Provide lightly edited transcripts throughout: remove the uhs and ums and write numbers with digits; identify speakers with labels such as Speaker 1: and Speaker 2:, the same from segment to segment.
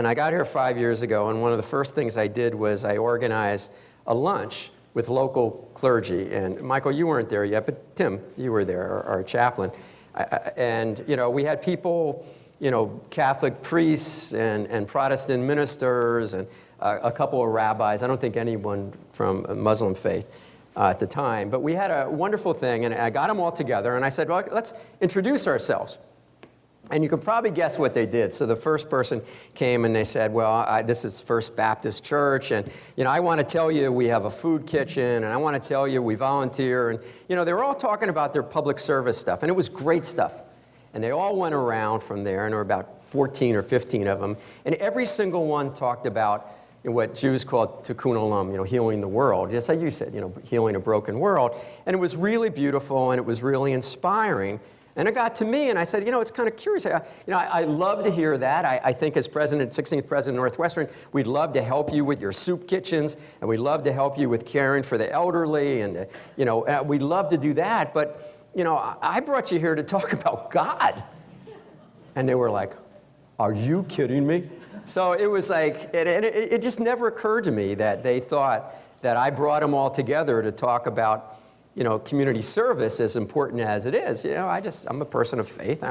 Speaker 1: And I got here 5 years ago, and one of the first things I did was I organized a lunch with local clergy. And Michael, you weren't there yet, but Tim, you were there, our chaplain. And we had people, Catholic priests and Protestant ministers and a couple of rabbis. I don't think anyone from a Muslim faith at the time. But we had a wonderful thing, and I got them all together, and I said, well, let's introduce ourselves. And you can probably guess what they did. So the first person came and they said, well, this is First Baptist Church, and I want to tell you we have a food kitchen, and I want to tell you we volunteer. And they were all talking about their public service stuff, and it was great stuff. And they all went around from there, and there were about 14 or 15 of them, and every single one talked about what Jews call tikkun olam, healing the world, just like you said, healing a broken world. And it was really beautiful, and it was really inspiring. And it got to me, and I said, it's kind of curious. I love to hear that. I think as 16th president of Northwestern, we'd love to help you with your soup kitchens, and we'd love to help you with caring for the elderly, and, we'd love to do that. But, I brought you here to talk about God. And they were like, are you kidding me? So it was like, it just never occurred to me that they thought that I brought them all together to talk about community service, as important as it is. I'm a person of faith.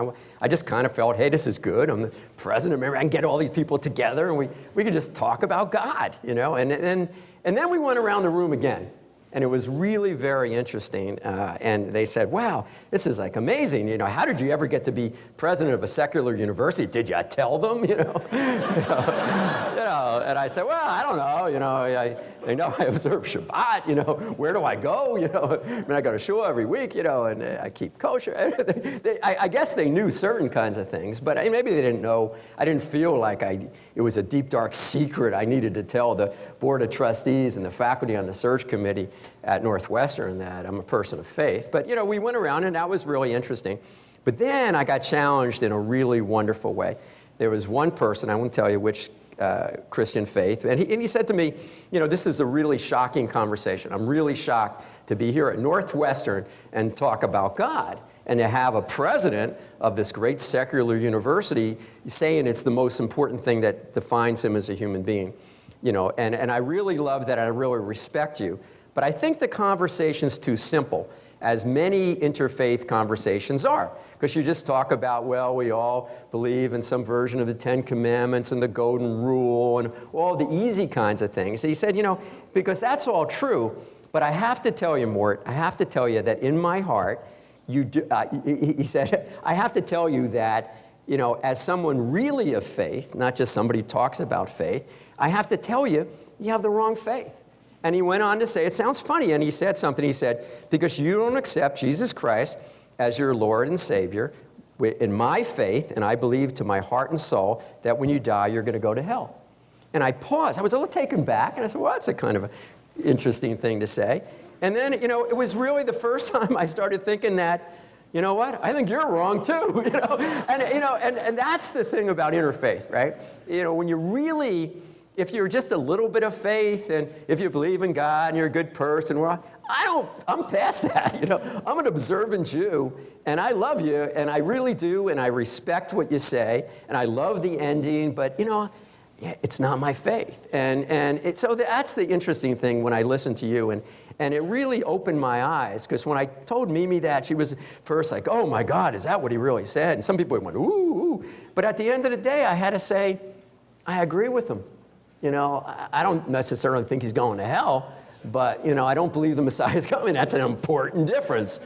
Speaker 1: I just kind of felt, hey, this is good. I'm the president. Maybe I can get all these people together, and we could just talk about God, And then we went around the room again, and it was really very interesting. And they said, wow, this is like amazing. How did you ever get to be president of a secular university? Did you tell them? And I said, well, I don't know. They know I observe Shabbat. Where do I go? I go to shul every week. And I keep kosher. I guess they knew certain kinds of things, but maybe they didn't know. I didn't feel like it was a deep, dark secret I needed to tell the board of trustees and the faculty on the search committee at Northwestern that I'm a person of faith. But we went around, and that was really interesting. But then I got challenged in a really wonderful way. There was one person, I won't tell you which Christian faith, and he said to me, this is a really shocking conversation. I'm really shocked to be here at Northwestern and talk about God, and to have a president of this great secular university saying it's the most important thing that defines him as a human being. And I really love that. I really respect you. But I think the conversation's too simple, as many interfaith conversations are. Because you just talk about, well, we all believe in some version of the Ten Commandments and the Golden Rule and all the easy kinds of things. So he said, because that's all true, but I have to tell you, Mort, I have to tell you that in my heart, he said, I have to tell you that, as someone really of faith, not just somebody who talks about faith, I have to tell you, you have the wrong faith. And he went on to say, it sounds funny, and he said something. He said, because you don't accept Jesus Christ as your Lord and Savior, in my faith, and I believe to my heart and soul, that when you die, you're going to go to hell. And I paused. I was a little taken back, and I said, well, that's a kind of an interesting thing to say. And then, it was really the first time I started thinking that, you know what? I think you're wrong too. And that's the thing about interfaith, right? When you really, if you're just a little bit of faith, and if you believe in God and you're a good person, I'm past that. I'm an observant Jew, and I love you, and I really do, and I respect what you say, and I love the ending, but it's not my faith. So that's the interesting thing when I listen to you, and it really opened my eyes, because when I told Mimi that, she was first like, oh my God, is that what he really said? And some people went, ooh. But at the end of the day, I had to say, I agree with him. I don't necessarily think he's going to hell, but, I don't believe the Messiah is coming. That's an important difference.